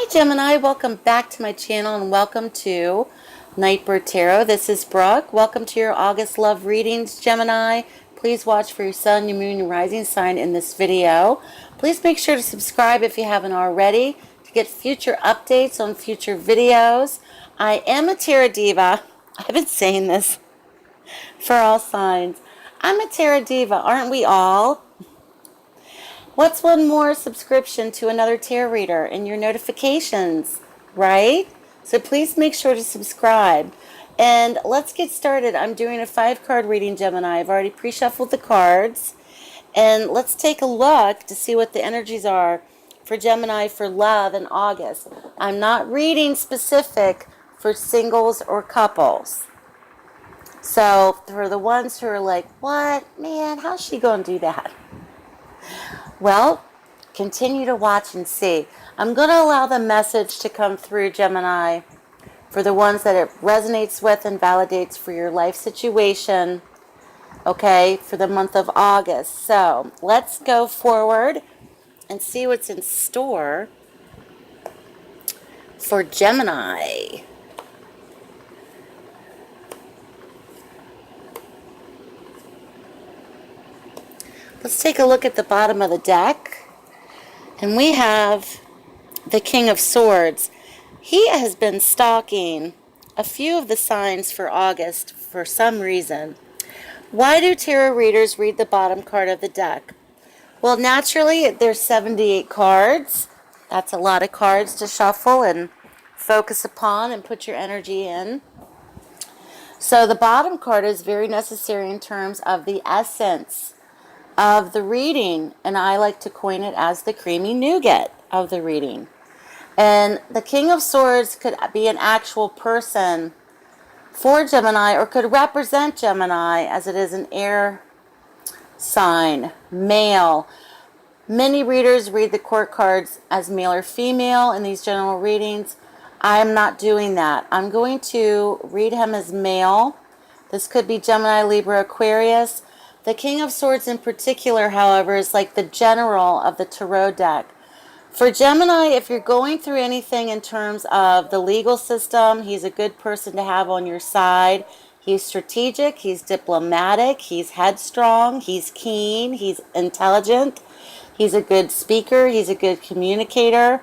Hi Gemini, welcome back to my channel and welcome to Nightbird Tarot. This is Brooke. Welcome to your August love readings, Gemini. Please watch for your sun, your moon, your rising sign in this video. Please make sure to subscribe if you haven't already to get future updates on future videos. I am a Tarot Diva. I've been saying this for all signs. I'm a Tarot Diva, aren't we all? What's one more subscription to another tarot reader in your notifications, right? So please make sure to subscribe. And let's get started. I'm doing a 5-card reading, Gemini. I've already pre-shuffled the cards. And let's take a look to see what the energies are for Gemini for love in August. I'm not reading specific for singles or couples. So for the ones who are like, what? Man, how's she going to do that? Well, continue to watch and see. I'm going to allow the message to come through, Gemini, for the ones that it resonates with and validates for your life situation, okay, for the month of August. So let's go forward and see what's in store for Gemini. Let's take a look at the bottom of the deck. And we have the King of Swords. He has been stalking a few of the signs for August for some reason. Why do tarot readers read the bottom card of the deck? Well, naturally, there's 78 cards. That's a lot of cards to shuffle and focus upon and put your energy in. So the bottom card is very necessary in terms of the essence of the reading, and I like to coin it as the creamy nougat of the reading. And the King of Swords could be an actual person for Gemini, or could represent Gemini, as it is an air sign, male. Many readers read the court cards as male or female in these general readings. I am not doing that. I'm going to read him as male. This could be Gemini, Libra, Aquarius. The King of Swords in particular, however, is like the general of the tarot deck. For Gemini, if you're going through anything in terms of the legal system, he's a good person to have on your side. He's strategic, he's diplomatic, he's headstrong, he's keen, he's intelligent, he's a good speaker, he's a good communicator,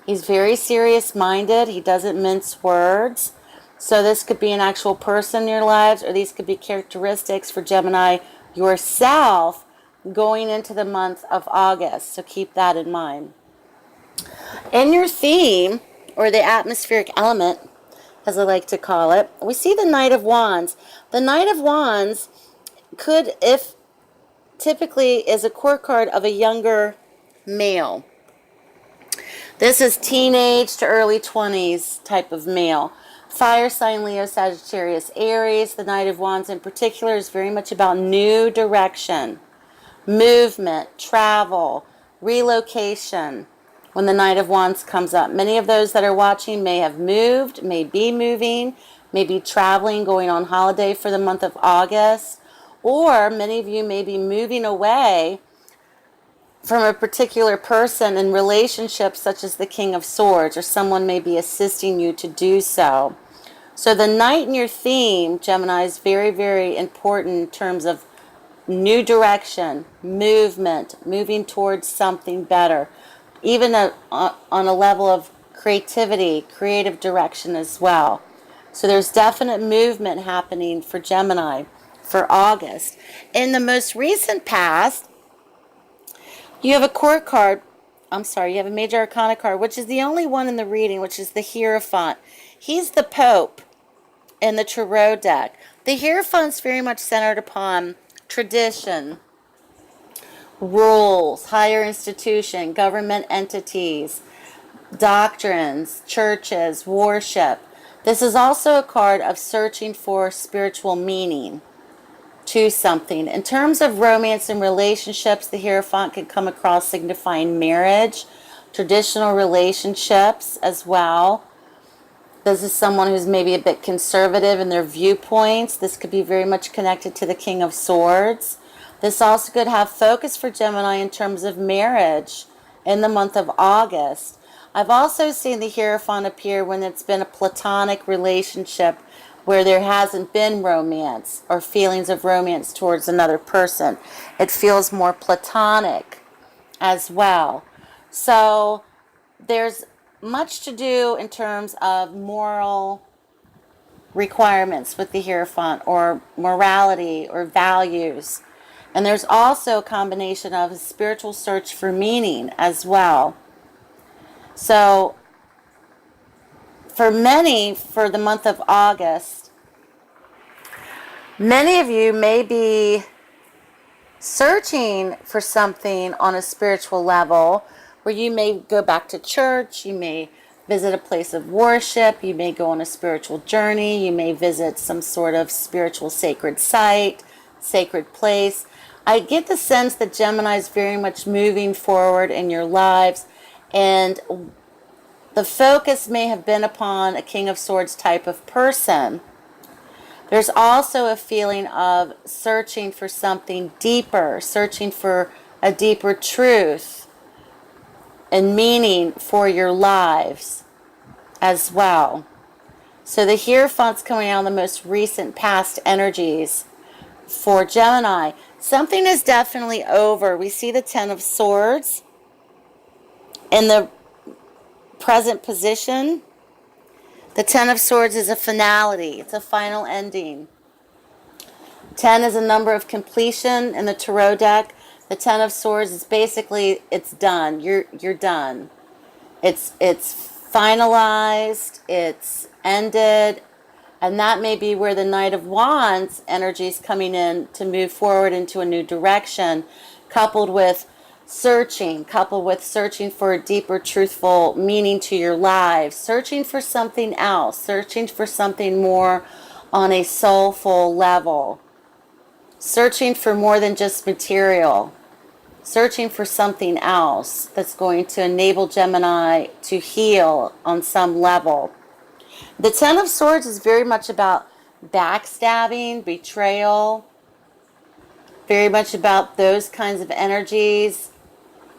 he's very serious-minded, he doesn't mince words. So this could be an actual person in your lives, or these could be characteristics for Gemini yourself going into the month of August. So keep that in mind. In your theme, or the atmospheric element, as I like to call it, we see the Knight of Wands. The Knight of Wands could, if typically, is a court card of a younger male. This is teenage to early 20s type of male. Fire sign, Leo, Sagittarius, Aries. The Knight of Wands in particular is very much about new direction, movement, travel, relocation. When the Knight of Wands comes up, many of those that are watching may have moved, may be moving, may be traveling, going on holiday for the month of August, or many of you may be moving away from a particular person in relationships such as the King of Swords, or someone may be assisting you to do so. So the Knight in your theme, Gemini, is very, very important in terms of new direction, movement, moving towards something better, even on a level of creativity, creative direction as well. So there's definite movement happening for Gemini for August. In the most recent past, you have a court card, you have a major arcana card, which is the only one in the reading, which is the Hierophant. He's the Pope in the tarot deck. The Hierophant's very much centered upon tradition, rules, higher institution, government entities, doctrines, churches, worship. This is also a card of searching for spiritual meaning to something. In terms of romance and relationships, the Hierophant can come across signifying marriage, traditional relationships as well. This is someone who's maybe a bit conservative in their viewpoints. This could be very much connected to the King of Swords. This also could have focus for Gemini in terms of marriage in the month of August. I've also seen the Hierophant appear when it's been a platonic relationship where there hasn't been romance or feelings of romance towards another person. It feels more platonic as well. So there's much to do in terms of moral requirements with the Hierophant, or morality or values. And there's also a combination of a spiritual search for meaning as well. So for many, for the month of August, many of you may be searching for something on a spiritual level, where you may go back to church, you may visit a place of worship, you may go on a spiritual journey, you may visit some sort of spiritual sacred site, sacred place. I get the sense that Gemini is very much moving forward in your lives, and the focus may have been upon a King of Swords type of person. There's also a feeling of searching for something deeper, searching for a deeper truth and meaning for your lives as well. So the Hierophant's coming out in the most recent past energies for Gemini. Something is definitely over. We see the Ten of Swords in the present position. The Ten of Swords is a finality. It's a final ending. 10 is a number of completion in the Tarot deck. The Ten of Swords is basically, it's done. You're done. It's finalized. It's ended. And that may be where the Knight of Wands energy is coming in to move forward into a new direction, coupled with searching for a deeper, truthful meaning to your lives, searching for something else, searching for something more on a soulful level, searching for more than just material, searching for something else that's going to enable Gemini to heal on some level. The Ten of Swords is very much about backstabbing, betrayal, very much about those kinds of energies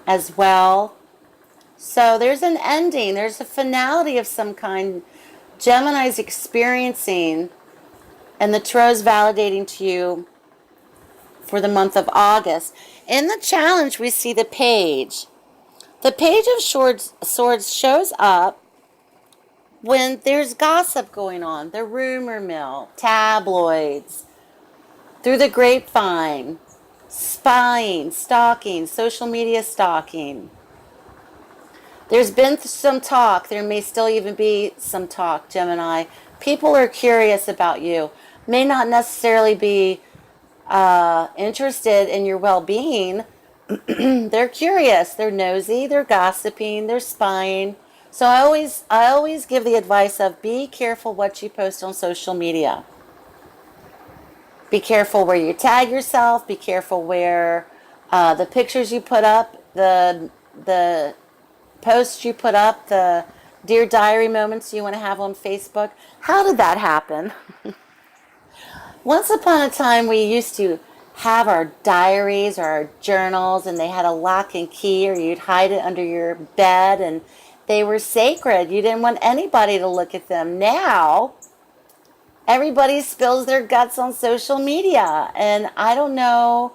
as well. So there's an ending, there's a finality of some kind Gemini's experiencing, and the Tarot's validating to you for the month of August. In the challenge, we see the Page. The Page of Swords shows up when there's gossip going on, the rumor mill, tabloids, through the grapevine, spying, stalking, social media stalking. There's been some talk. There may still even be some talk, Gemini. People are curious about you. May not necessarily be interested in your well-being. They're curious. They're nosy. They're gossiping. They're spying. So I always give the advice of be careful what you post on social media. Be careful where you tag yourself. Be careful where the pictures you put up, the posts you put up, the Dear Diary moments you want to have on Facebook. How did that happen? Once upon a time, we used to have our diaries or our journals, and they had a lock and key, or you'd hide it under your bed, and they were sacred. You didn't want anybody to look at them. Now, everybody spills their guts on social media, and I don't know.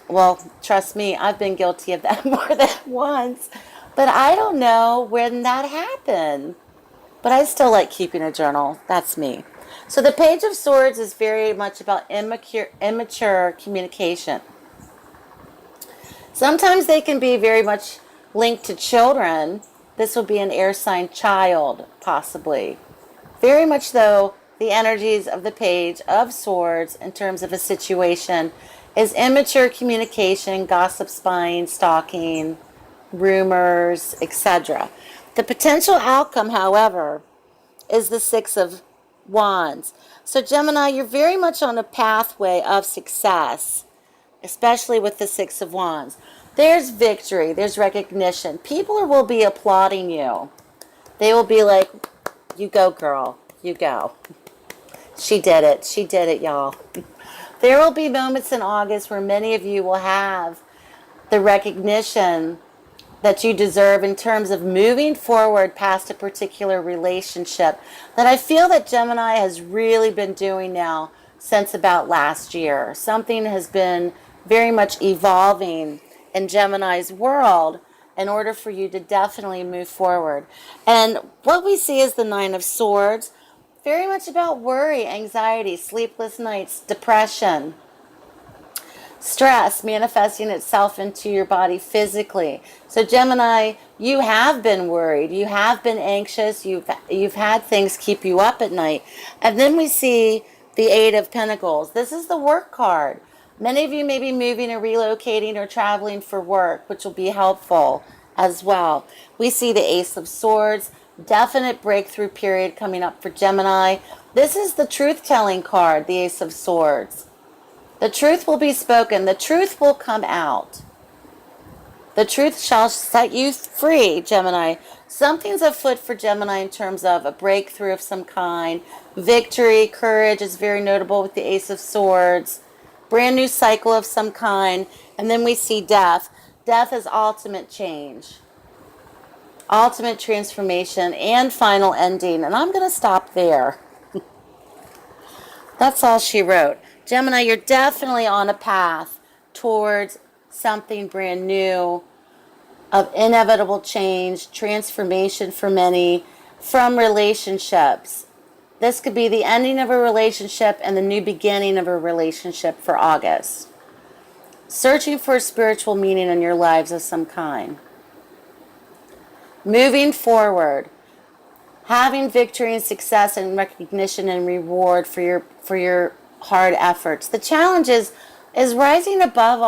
Well, trust me, I've been guilty of that more than once, but I don't know when that happened. But I still like keeping a journal. That's me. So the Page of Swords is very much about immature communication. Sometimes they can be very much linked to children. This would be an air sign child, possibly. Very much, though, the energies of the Page of Swords in terms of a situation is immature communication, gossip, spying, stalking, rumors, etc. The potential outcome, however, is the Six of Wands. So Gemini, you're very much on a pathway of success, especially with the Six of Wands. There's victory, there's recognition. People will be applauding you. They will be like, you go, girl, you go. She did it, y'all. There will be moments in August where many of you will have the recognition that you deserve in terms of moving forward past a particular relationship that I feel that Gemini has really been doing now since about last year. Something has been very much evolving in Gemini's world in order for you to definitely move forward. And what we see is the Nine of Swords, very much about worry, anxiety, sleepless nights, depression, stress manifesting itself into your body physically. So Gemini, you have been worried, you have been anxious, you've had things keep you up at night. And then we see the Eight of Pentacles. This is the work card. Many of you may be moving or relocating or traveling for work, which will be helpful as well. We see the Ace of Swords, definite breakthrough period coming up for Gemini. This is the truth-telling card, the Ace of Swords. The truth will be spoken. The truth will come out. The truth shall set you free, Gemini. Something's afoot for Gemini in terms of a breakthrough of some kind. Victory, courage is very notable with the Ace of Swords. Brand new cycle of some kind. And then we see death. Death is ultimate change. Ultimate transformation and final ending. And I'm going to stop there. That's all she wrote. Gemini, you're definitely on a path towards something brand new, of inevitable change, transformation for many, from relationships. This could be the ending of a relationship and the new beginning of a relationship for August. Searching for a spiritual meaning in your lives of some kind. Moving forward. Having victory and success and recognition and reward for your hard efforts. The challenge is rising above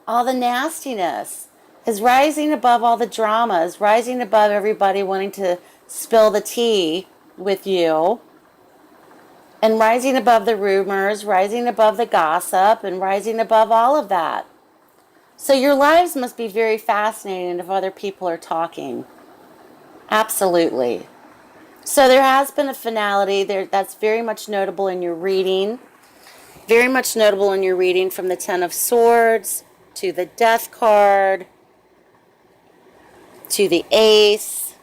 all the nastiness, is rising above all the drama, is rising above everybody wanting to spill the tea with you, and rising above the rumors, rising above the gossip, and rising above all of that. So your lives must be very fascinating if other people are talking. Absolutely. So there has been a finality there that's very much notable in your reading. Very much notable in your reading from the Ten of Swords to the Death card to the Ace.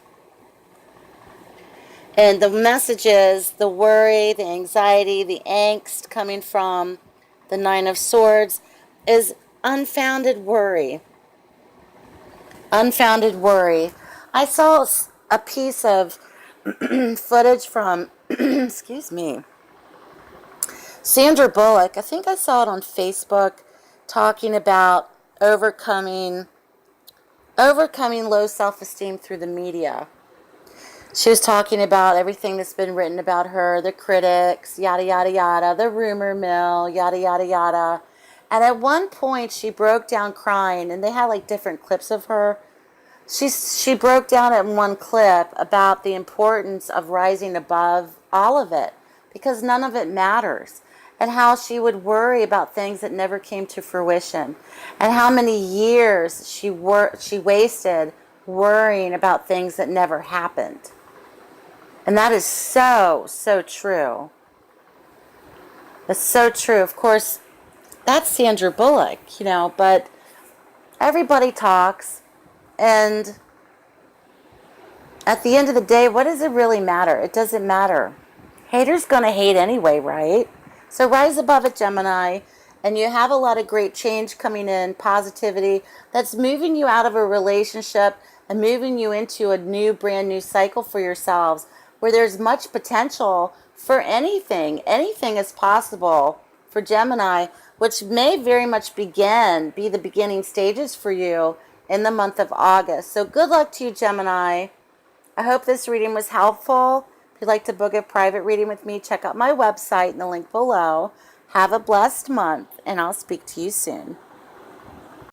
And the message is the worry, the anxiety, the angst coming from the Nine of Swords is unfounded worry. Unfounded worry. I saw a piece of footage from, excuse me, Sandra Bullock. I think I saw it on Facebook talking about overcoming low self-esteem through the media. She was talking about everything that's been written about her, the critics, yada, yada, yada, the rumor mill, yada, yada, yada. And at one point she broke down crying, and they had like different clips of her. She broke down in one clip about the importance of rising above all of it, because none of it matters, and how she would worry about things that never came to fruition, and how many years she wasted worrying about things that never happened. And that is so, so true. That's so true. Of course, that's Sandra Bullock, but everybody talks. And at the end of the day, what does it really matter? It doesn't matter. Haters gonna hate anyway, right? So rise above it, Gemini, and you have a lot of great change coming in, positivity, that's moving you out of a relationship and moving you into a brand new cycle for yourselves, where there's much potential for anything. Anything is possible for Gemini, which may very much be the beginning stages for you in the month of August. So good luck to you, Gemini. I hope this reading was helpful. If you'd like to book a private reading with me, check out my website in the link below. Have a blessed month, and I'll speak to you soon.